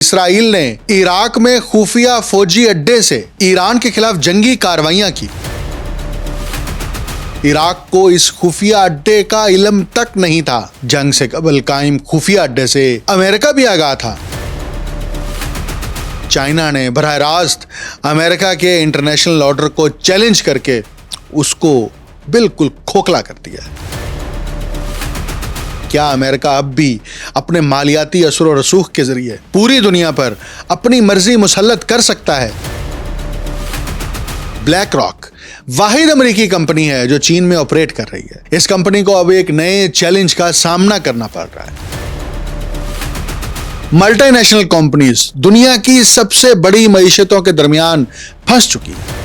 اسرائیل نے عراق میں خفیہ فوجی اڈے سے ایران کے خلاف جنگی کارروائیاں کی۔ عراق کو اس خفیہ اڈے کا علم تک نہیں تھا۔ جنگ سے قبل قائم خفیہ اڈے سے امریکہ بھی آگاہ تھا۔ چائنا نے براہ راست امریکہ کے انٹرنیشنل آرڈر کو چیلنج کر کے اس کو بالکل کھوکھلا کر دیا ہے۔ کیا امریکہ اب بھی اپنے مالیاتی اثر و رسوخ کے ذریعے پوری دنیا پر اپنی مرضی مسلط کر سکتا ہے؟ بلیک راک واحد امریکی کمپنی ہے جو چین میں آپریٹ کر رہی ہے۔ اس کمپنی کو اب ایک نئے چیلنج کا سامنا کرنا پڑ رہا ہے۔ ملٹی نیشنل کمپنیز دنیا کی سب سے بڑی معیشتوں کے درمیان پھنس چکی ہیں۔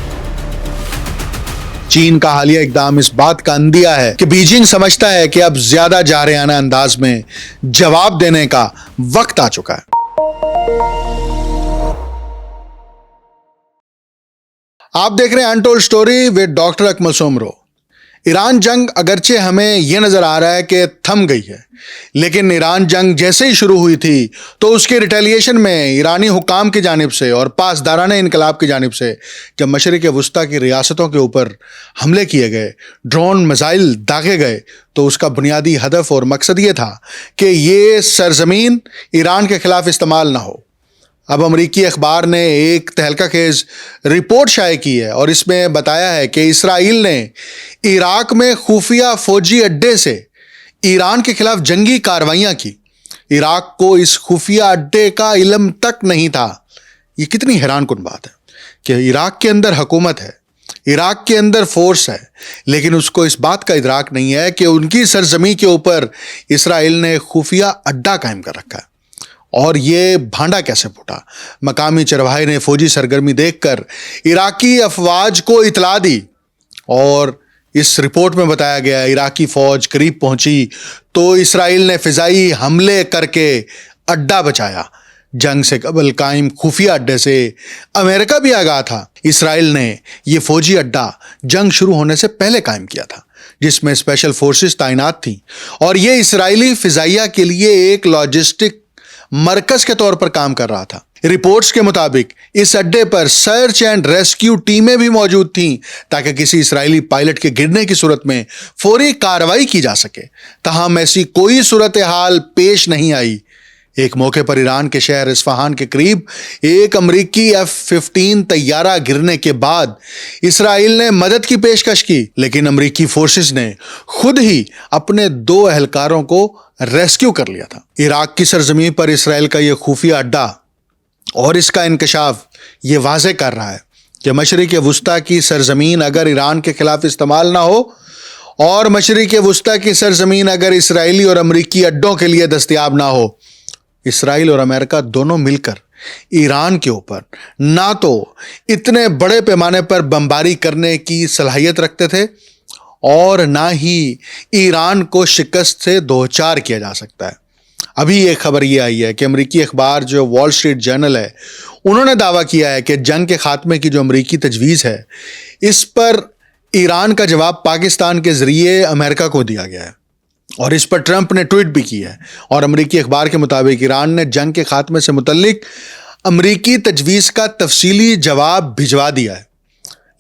چین کا حالیہ اقدام اس بات کا اندیہ ہے کہ بیجنگ سمجھتا ہے کہ اب زیادہ جارحانہ انداز میں جواب دینے کا وقت آ چکا ہے۔ آپ دیکھ رہے ہیں انٹولڈ سٹوری ود ڈاکٹر اکمل سومرو۔ ایران جنگ اگرچہ ہمیں یہ نظر آ رہا ہے کہ تھم گئی ہے، لیکن ایران جنگ جیسے ہی شروع ہوئی تھی تو اس کے ریٹیلیشن میں ایرانی حکام کی جانب سے اور پاسدارانہ انقلاب کی جانب سے جب مشرق وسطیٰ کی ریاستوں کے اوپر حملے کیے گئے، ڈرون میزائل داغے گئے، تو اس کا بنیادی ہدف اور مقصد یہ تھا کہ یہ سرزمین ایران کے خلاف استعمال نہ ہو۔ اب امریکی اخبار نے ایک تہلکہ خیز رپورٹ شائع کی ہے اور اس میں بتایا ہے کہ اسرائیل نے عراق میں خفیہ فوجی اڈے سے ایران کے خلاف جنگی کارروائیاں کی۔ عراق کو اس خفیہ اڈے کا علم تک نہیں تھا۔ یہ کتنی حیران کن بات ہے کہ عراق کے اندر حکومت ہے، عراق کے اندر فورس ہے، لیکن اس کو اس بات کا ادراک نہیں ہے کہ ان کی سرزمین کے اوپر اسرائیل نے خفیہ اڈا قائم کر رکھا ہے۔ اور یہ بھانڈا کیسے پھوٹا؟ مقامی چرواہے نے فوجی سرگرمی دیکھ کر عراقی افواج کو اطلاع دی اور اس رپورٹ میں بتایا گیا عراقی فوج قریب پہنچی تو اسرائیل نے فضائی حملے کر کے اڈا بچایا۔ جنگ سے قبل قائم خفیہ اڈے سے امریکہ بھی آگاہ تھا۔ اسرائیل نے یہ فوجی اڈا جنگ شروع ہونے سے پہلے قائم کیا تھا، جس میں اسپیشل فورسز تعینات تھیں، اور یہ اسرائیلی فضائیہ کے لیے ایک لاجسٹک مرکز کے طور پر کام کر رہا تھا۔ رپورٹس کے مطابق اس اڈے پر سرچ اینڈ ریسکیو ٹیمیں بھی موجود تھیں تاکہ کسی اسرائیلی پائلٹ کے گرنے کی صورت میں فوری کارروائی کی جا سکے۔ تاہم ایسی کوئی صورتحال پیش نہیں آئی۔ ایک موقع پر ایران کے شہر اصفہان کے قریب ایک امریکی F-15 طیارہ گرنے کے بعد اسرائیل نے مدد کی پیشکش کی، لیکن امریکی فورسز نے خود ہی اپنے 2 اہلکاروں کو ریسکیو کر لیا تھا۔ عراق کی سرزمین پر اسرائیل کا یہ خفیہ اڈا اور اس کا انکشاف یہ واضح کر رہا ہے کہ مشرق وسطیٰ کی سرزمین اگر ایران کے خلاف استعمال نہ ہو اور مشرق وسطیٰ کی سرزمین اگر اسرائیلی اور امریکی اڈوں کے لیے دستیاب نہ ہو، اسرائیل اور امریکہ دونوں مل کر ایران کے اوپر نہ تو اتنے بڑے پیمانے پر بمباری کرنے کی صلاحیت رکھتے تھے اور نہ ہی ایران کو شکست سے دوچار کیا جا سکتا ہے۔ ابھی ایک خبر یہ آئی ہے کہ امریکی اخبار جو وال اسٹریٹ جرنل ہے، انہوں نے دعویٰ کیا ہے کہ جنگ کے خاتمے کی جو امریکی تجویز ہے، اس پر ایران کا جواب پاکستان کے ذریعے امریکہ کو دیا گیا ہے، اور اس پر ٹرمپ نے ٹویٹ بھی کی ہے۔ اور امریکی اخبار کے مطابق ایران نے جنگ کے خاتمے سے متعلق امریکی تجویز کا تفصیلی جواب بھجوا دیا ہے،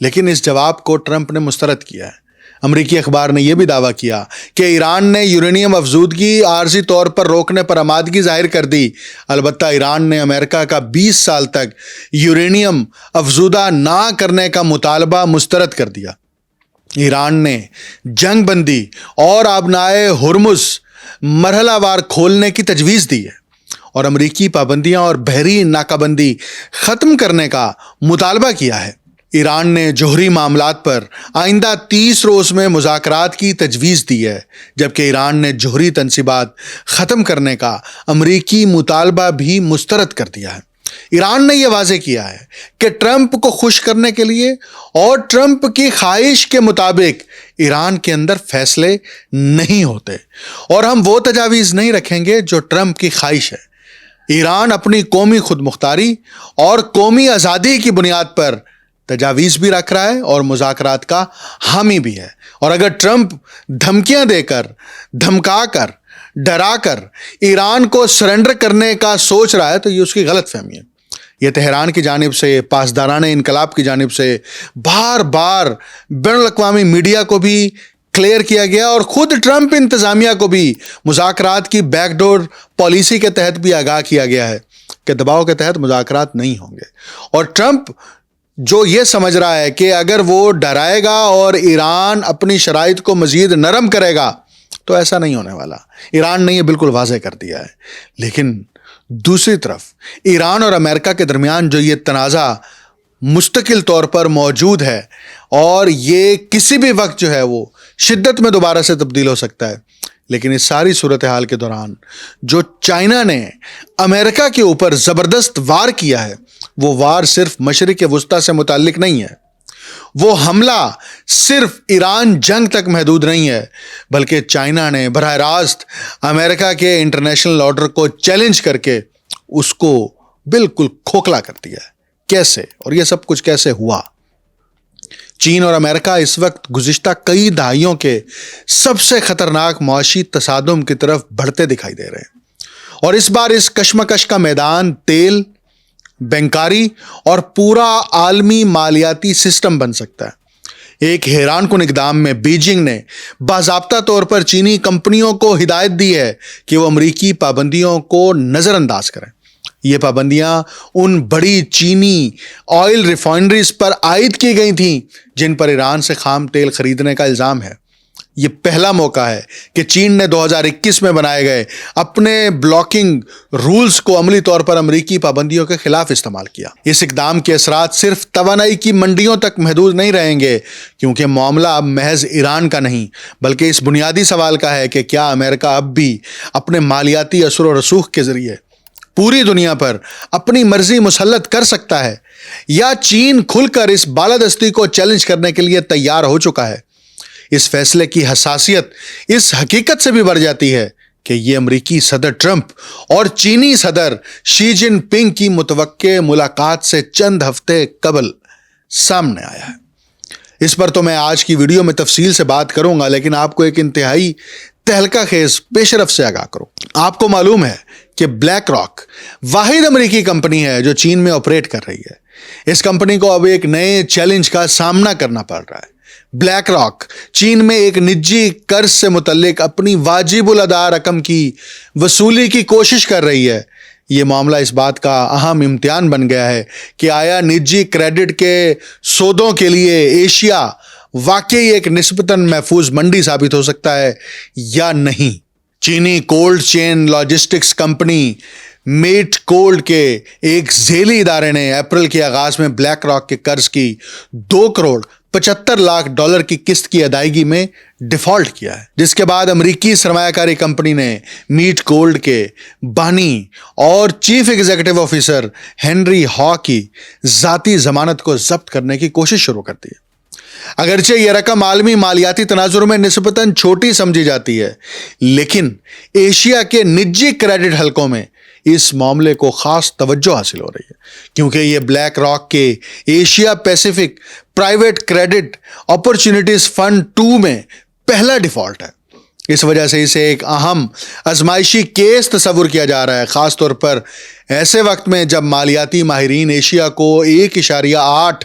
لیکن اس جواب کو ٹرمپ نے مسترد کیا ہے۔ امریکی اخبار نے یہ بھی دعویٰ کیا کہ ایران نے یورینیم افزودگی عارضی طور پر روکنے پر آمادگی ظاہر کر دی، البتہ ایران نے امریکہ کا 20 سال تک یورینیم افزودہ نہ کرنے کا مطالبہ مسترد کر دیا۔ ایران نے جنگ بندی اور آبنائے ہرمز مرحلہ وار کھولنے کی تجویز دی ہے اور امریکی پابندیاں اور بحری ناکہ بندی ختم کرنے کا مطالبہ کیا ہے۔ ایران نے جوہری معاملات پر آئندہ 30 روز میں مذاکرات کی تجویز دی ہے، جبکہ ایران نے جوہری تنصیبات ختم کرنے کا امریکی مطالبہ بھی مسترد کر دیا ہے۔ ایران نے یہ واضح کیا ہے کہ ٹرمپ کو خوش کرنے کے لیے اور ٹرمپ کی خواہش کے مطابق ایران کے اندر فیصلے نہیں ہوتے، اور ہم وہ تجاویز نہیں رکھیں گے جو ٹرمپ کی خواہش ہے۔ ایران اپنی قومی خود مختاری اور قومی آزادی کی بنیاد پر تجاویز بھی رکھ رہا ہے اور مذاکرات کا حامی بھی ہے، اور اگر ٹرمپ دھمکیاں دے کر، دھمکا کر ڈرا کر ایران کو سرنڈر کرنے کا سوچ رہا ہے تو یہ اس کی غلط فہمی ہے۔ یہ تہران کی جانب سے، پاسداران انقلاب کی جانب سے بار بار بین الاقوامی میڈیا کو بھی کلیئر کیا گیا اور خود ٹرمپ انتظامیہ کو بھی مذاکرات کی بیک ڈور پالیسی کے تحت بھی آگاہ کیا گیا ہے کہ دباؤ کے تحت مذاکرات نہیں ہوں گے۔ اور ٹرمپ جو یہ سمجھ رہا ہے کہ اگر وہ ڈرائے گا اور ایران اپنی شرائط کو مزید نرم کرے گا تو ایسا نہیں ہونے والا۔ ایران نے یہ بالکل واضح کر دیا ہے۔ لیکن دوسری طرف ایران اور امریکہ کے درمیان جو یہ تنازع مستقل طور پر موجود ہے اور یہ کسی بھی وقت جو ہے وہ شدت میں دوبارہ سے تبدیل ہو سکتا ہے، لیکن اس ساری صورتحال کے دوران جو چائنا نے امریکہ کے اوپر زبردست وار کیا ہے، وہ وار صرف مشرق وسطیٰ سے متعلق نہیں ہے، وہ حملہ صرف ایران جنگ تک محدود نہیں ہے، بلکہ چائنا نے براہ راست امریکہ کے انٹرنیشنل آرڈر کو چیلنج کر کے اس کو بالکل کھوکھلا کر دیا ہے۔ کیسے اور یہ سب کچھ کیسے ہوا؟ چین اور امریکہ اس وقت گزشتہ کئی دہائیوں کے سب سے خطرناک معاشی تصادم کی طرف بڑھتے دکھائی دے رہے ہیں، اور اس بار اس کشمکش کا میدان تیل، بینکاری اور پورا عالمی مالیاتی سسٹم بن سکتا ہے۔ ایک حیران کن اقدام میں بیجنگ نے باضابطہ طور پر چینی کمپنیوں کو ہدایت دی ہے کہ وہ امریکی پابندیوں کو نظر انداز کریں۔ یہ پابندیاں ان بڑی چینی آئل ریفائنریز پر عائد کی گئی تھیں جن پر ایران سے خام تیل خریدنے کا الزام ہے۔ یہ پہلا موقع ہے کہ چین نے 2021 میں بنائے گئے اپنے بلاکنگ رولز کو عملی طور پر امریکی پابندیوں کے خلاف استعمال کیا۔ اس اقدام کے اثرات صرف توانائی کی منڈیوں تک محدود نہیں رہیں گے، کیونکہ معاملہ اب محض ایران کا نہیں بلکہ اس بنیادی سوال کا ہے کہ کیا امریکہ اب بھی اپنے مالیاتی اثر و رسوخ کے ذریعے پوری دنیا پر اپنی مرضی مسلط کر سکتا ہے، یا چین کھل کر اس بالادستی کو چیلنج کرنے کے لیے تیار ہو چکا ہے۔ اس فیصلے کی حساسیت اس حقیقت سے بھی بڑھ جاتی ہے کہ یہ امریکی صدر ٹرمپ اور چینی صدر شی جن پنگ کی متوقع ملاقات سے چند ہفتے قبل سامنے آیا ہے۔ اس پر تو میں آج کی ویڈیو میں تفصیل سے بات کروں گا، لیکن آپ کو ایک انتہائی تہلکہ خیز پیش رفت سے آگاہ کروں۔ آپ کو معلوم ہے کہ بلیک راک واحد امریکی کمپنی ہے جو چین میں آپریٹ کر رہی ہے۔ اس کمپنی کو اب ایک نئے چیلنج کا سامنا کرنا پڑ رہا ہے۔ بلیک راک چین میں ایک نجی قرض سے متعلق اپنی واجب الادا رقم کی وصولی کی کوشش کر رہی ہے۔ یہ معاملہ اس بات کا اہم امتحان بن گیا ہے کہ آیا نجی کریڈٹ کے سودوں کے لیے ایشیا واقعی ایک نسبتاً محفوظ منڈی ثابت ہو سکتا ہے یا نہیں۔ چینی کولڈ چین لاجسٹکس کمپنی میٹ کولڈ کے ایک ذیلی ادارے نے اپریل کے آغاز میں بلیک راک کے قرض کی $2.75 کی قسط کی ادائیگی میں ڈیفالٹ کیا ہے، جس کے بعد امریکی سرمایہ کاری کمپنی نے میٹ کولڈ کے بانی اور چیف ایگزیکٹو آفیسر ہنری ہا کی ذاتی ضمانت کو ضبط کرنے کی کوشش شروع کر دی ہے۔ اگرچہ یہ رقم عالمی مالیاتی تناظر میں نسبتاً چھوٹی سمجھی جاتی ہے، لیکن ایشیا کے نجی کریڈٹ حلقوں میں اس معاملے کو خاص توجہ حاصل ہو رہی ہے، کیونکہ یہ بلیک راک کے Asia Pacific private credit opportunities fund 2 میں پہلا ڈیفالٹ ہے۔ اس وجہ سے اسے ایک اہم آزمائشی کیس تصور کیا جا رہا ہے، خاص طور پر ایسے وقت میں جب مالیاتی ماہرین ایشیا کو $1.8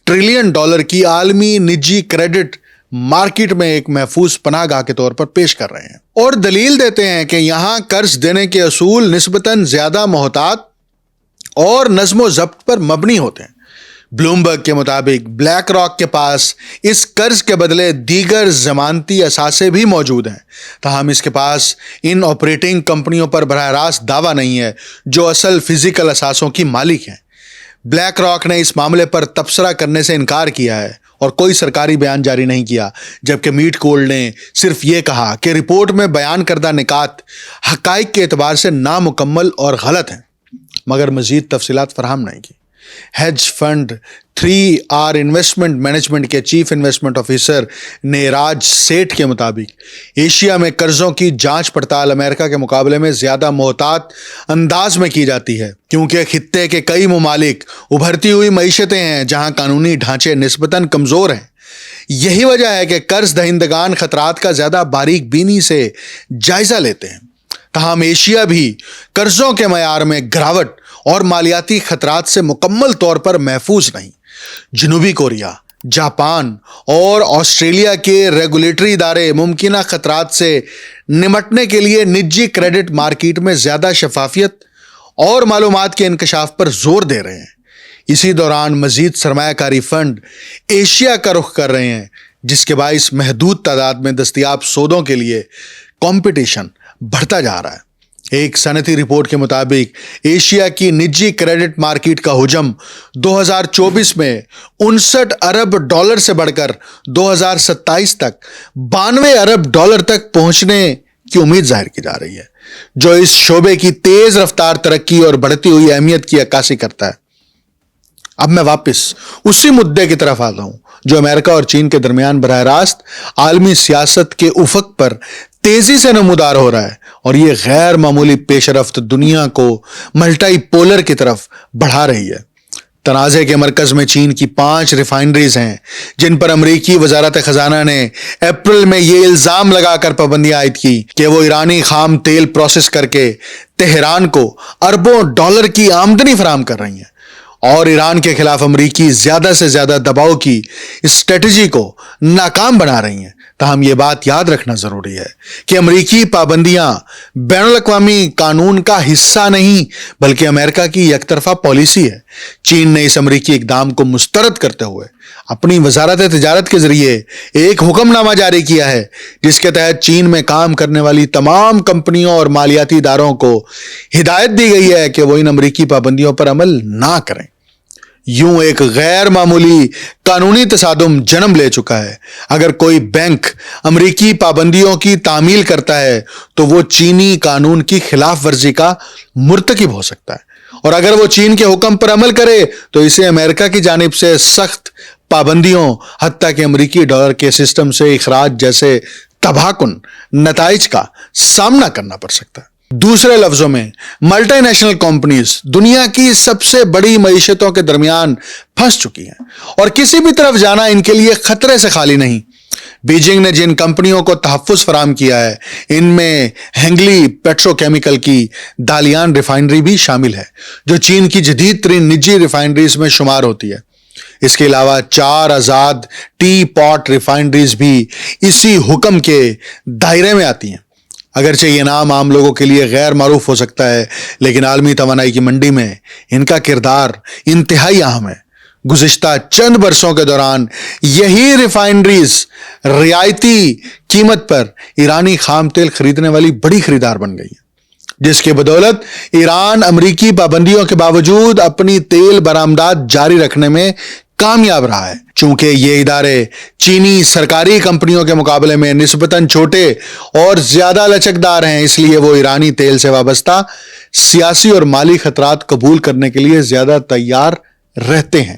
ٹریلین کی عالمی نجی کریڈٹ مارکیٹ میں ایک محفوظ پناہ گاہ کے طور پر پیش کر رہے ہیں، اور دلیل دیتے ہیں کہ یہاں قرض دینے کے اصول نسبتاً زیادہ محتاط اور نظم و ضبط پر مبنی ہوتے ہیں۔ بلومبرگ کے مطابق بلیک راک کے پاس اس قرض کے بدلے دیگر ضمانتی اثاثے بھی موجود ہیں، تاہم اس کے پاس ان آپریٹنگ کمپنیوں پر براہ راست دعویٰ نہیں ہے جو اصل فزیکل اثاثوں کی مالک ہیں۔ بلیک راک نے اس معاملے پر تبصرہ کرنے سے انکار کیا ہے اور کوئی سرکاری بیان جاری نہیں کیا، جبکہ میٹ کولڈ نے صرف یہ کہا کہ رپورٹ میں بیان کردہ نکات حقائق کے اعتبار سے نامکمل اور غلط ہیں، مگر مزید تفصیلات فراہم نہیں کی۔ Hedge fund 3R investment management کے چیف انویسٹمنٹ آفیسر نیراج سیٹھ کے مطابق ایشیا میں قرضوں کی جانچ پڑتال امریکہ کے مقابلے میں زیادہ محتاط انداز میں کی جاتی ہے، کیونکہ خطے کے کئی ممالک ابھرتی ہوئی معیشتیں ہیں جہاں قانونی ڈھانچے نسبتاً کمزور ہیں۔ یہی وجہ ہے کہ قرض دہندگان خطرات کا زیادہ باریک بینی سے جائزہ لیتے ہیں۔ تاہم ایشیا بھی قرضوں کے معیار میں گراوٹ اور مالیاتی خطرات سے مکمل طور پر محفوظ نہیں۔ جنوبی کوریا، جاپان اور آسٹریلیا کے ریگولیٹری ادارے ممکنہ خطرات سے نمٹنے کے لیے نجی کریڈٹ مارکیٹ میں زیادہ شفافیت اور معلومات کے انکشاف پر زور دے رہے ہیں۔ اسی دوران مزید سرمایہ کاری فنڈ ایشیا کا رخ کر رہے ہیں، جس کے باعث محدود تعداد میں دستیاب سودوں کے لیے کمپٹیشن بڑھتا جا رہا ہے۔ ایک صنعتی رپورٹ کے مطابق ایشیا کی نجی کریڈٹ مارکیٹ کا حجم 2024 میں 69 ارب ڈالر سے بڑھ کر 2027 تک 92 ارب ڈالر تک پہنچنے کی امید ظاہر کی جا رہی ہے، جو اس شعبے کی تیز رفتار ترقی اور بڑھتی ہوئی اہمیت کی عکاسی کرتا ہے۔ اب میں واپس اسی مدعے کی طرف آتا ہوں جو امریکہ اور چین کے درمیان براہ راست عالمی سیاست کے افق پر تیزی سے نمودار ہو رہا ہے، اور یہ غیر معمولی پیش رفت دنیا کو ملٹائی پولر کی طرف بڑھا رہی ہے۔ تنازع کے مرکز میں چین کی 5 ریفائنریز ہیں، جن پر امریکی وزارت خزانہ نے اپریل میں یہ الزام لگا کر پابندیاں عائد کی کہ وہ ایرانی خام تیل پروسیس کر کے تہران کو اربوں ڈالر کی آمدنی فراہم کر رہی ہیں، اور ایران کے خلاف امریکی زیادہ سے زیادہ دباؤ کی اسٹریٹجی کو ناکام بنا رہی ہیں۔ تاہم یہ بات یاد رکھنا ضروری ہے کہ امریکی پابندیاں بین الاقوامی قانون کا حصہ نہیں، بلکہ امریکہ کی یک طرفہ پالیسی ہے۔ چین نے اس امریکی اقدام کو مسترد کرتے ہوئے اپنی وزارت تجارت کے ذریعے ایک حکم نامہ جاری کیا ہے، جس کے تحت چین میں کام کرنے والی تمام کمپنیوں اور مالیاتی اداروں کو ہدایت دی گئی ہے کہ وہ ان امریکی پابندیوں پر عمل نہ کریں۔ یوں ایک غیر معمولی قانونی تصادم جنم لے چکا ہے۔ اگر کوئی بینک امریکی پابندیوں کی تعمیل کرتا ہے تو وہ چینی قانون کی خلاف ورزی کا مرتکب ہو سکتا ہے، اور اگر وہ چین کے حکم پر عمل کرے تو اسے امریکہ کی جانب سے سخت پابندیوں، حتیٰ کہ امریکی ڈالر کے سسٹم سے اخراج جیسے تباہ کن نتائج کا سامنا کرنا پڑ سکتا ہے۔ دوسرے لفظوں میں، ملٹی نیشنل کمپنیز دنیا کی سب سے بڑی معیشتوں کے درمیان پھنس چکی ہیں، اور کسی بھی طرف جانا ان کے لیے خطرے سے خالی نہیں۔ بیجنگ نے جن کمپنیوں کو تحفظ فراہم کیا ہے، ان میں ہینگلی پیٹرو کیمیکل کی دالیان ریفائنری بھی شامل ہے، جو چین کی جدید ترین نجی ریفائنریز میں شمار ہوتی ہے۔ اس کے علاوہ 4 آزاد ٹی پاٹ ریفائنریز بھی اسی حکم کے دائرے میں آتی ہیں۔ اگرچہ یہ نام عام لوگوں کے لیے غیر معروف ہو سکتا ہے، لیکن عالمی توانائی کی منڈی میں ان کا کردار انتہائی اہم ہے۔ گزشتہ چند برسوں کے دوران یہی ریفائنریز رعایتی قیمت پر ایرانی خام تیل خریدنے والی بڑی خریدار بن گئی ہیں، جس کی بدولت ایران امریکی پابندیوں کے باوجود اپنی تیل برآمدات جاری رکھنے میں کامیاب رہا ہے۔ چونکہ یہ ادارے چینی سرکاری کمپنیوں کے مقابلے میں نسبتاً چھوٹے اور زیادہ لچکدار ہیں، اس لیے وہ ایرانی تیل سے وابستہ سیاسی اور مالی خطرات قبول کرنے کے لیے زیادہ تیار رہتے ہیں۔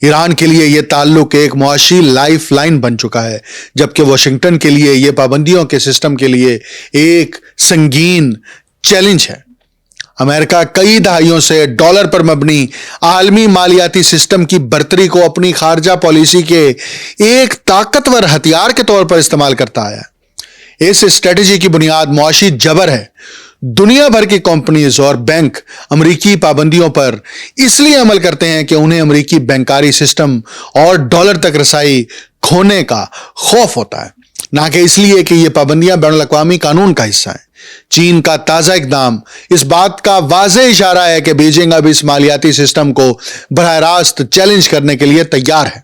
ایران کے لیے یہ تعلق ایک معاشی لائف لائن بن چکا ہے، جبکہ واشنگٹن کے لیے یہ پابندیوں کے سسٹم کے لیے ایک سنگین چیلنج ہے۔ امریکہ کئی دہائیوں سے ڈالر پر مبنی عالمی مالیاتی سسٹم کی برتری کو اپنی خارجہ پالیسی کے ایک طاقتور ہتھیار کے طور پر استعمال کرتا آیا ہے۔ اس اسٹریٹجی کی بنیاد معاشی جبر ہے۔ دنیا بھر کی کمپنیز اور بینک امریکی پابندیوں پر اس لیے عمل کرتے ہیں کہ انہیں امریکی بینکاری سسٹم اور ڈالر تک رسائی کھونے کا خوف ہوتا ہے، نہ کہ اس لیے کہ یہ پابندیاں بین الاقوامی قانون کا حصہ ہیں۔ چین کا تازہ اقدام اس بات کا واضح اشارہ ہے کہ بیجنگ اب اس مالیاتی سسٹم کو براہ راست چیلنج کرنے کے لیے تیار ہے۔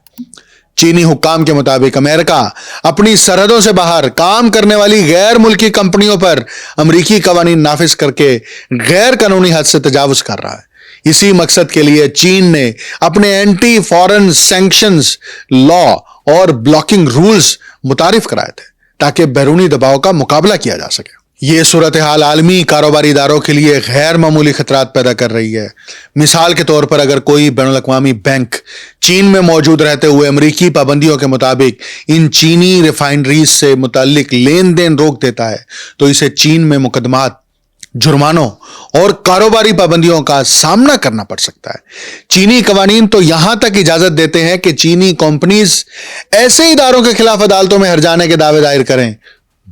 چینی حکام کے مطابق امریکہ اپنی سرحدوں سے باہر کام کرنے والی غیر ملکی کمپنیوں پر امریکی قوانین نافذ کر کے غیر قانونی حد سے تجاوز کر رہا ہے۔ اسی مقصد کے لیے چین نے اپنے اینٹی فارن سینکشنز لا اور بلاکنگ رولز متعارف کرائے تھے تاکہ بیرونی دباؤ کا مقابلہ کیا جا سکے۔ یہ صورتحال عالمی کاروباری اداروں کے لیے غیر معمولی خطرات پیدا کر رہی ہے۔ مثال کے طور پر اگر کوئی بین الاقوامی بینک چین میں موجود رہتے ہوئے امریکی پابندیوں کے مطابق ان چینی ریفائنریز سے متعلق لین دین روک دیتا ہے تو اسے چین میں مقدمات، جرمانوں اور کاروباری پابندیوں کا سامنا کرنا پڑ سکتا ہے۔ چینی قوانین تو یہاں تک اجازت دیتے ہیں کہ چینی کمپنیز ایسے اداروں کے خلاف عدالتوں میں ہر جانے کے دعوے دائر کریں۔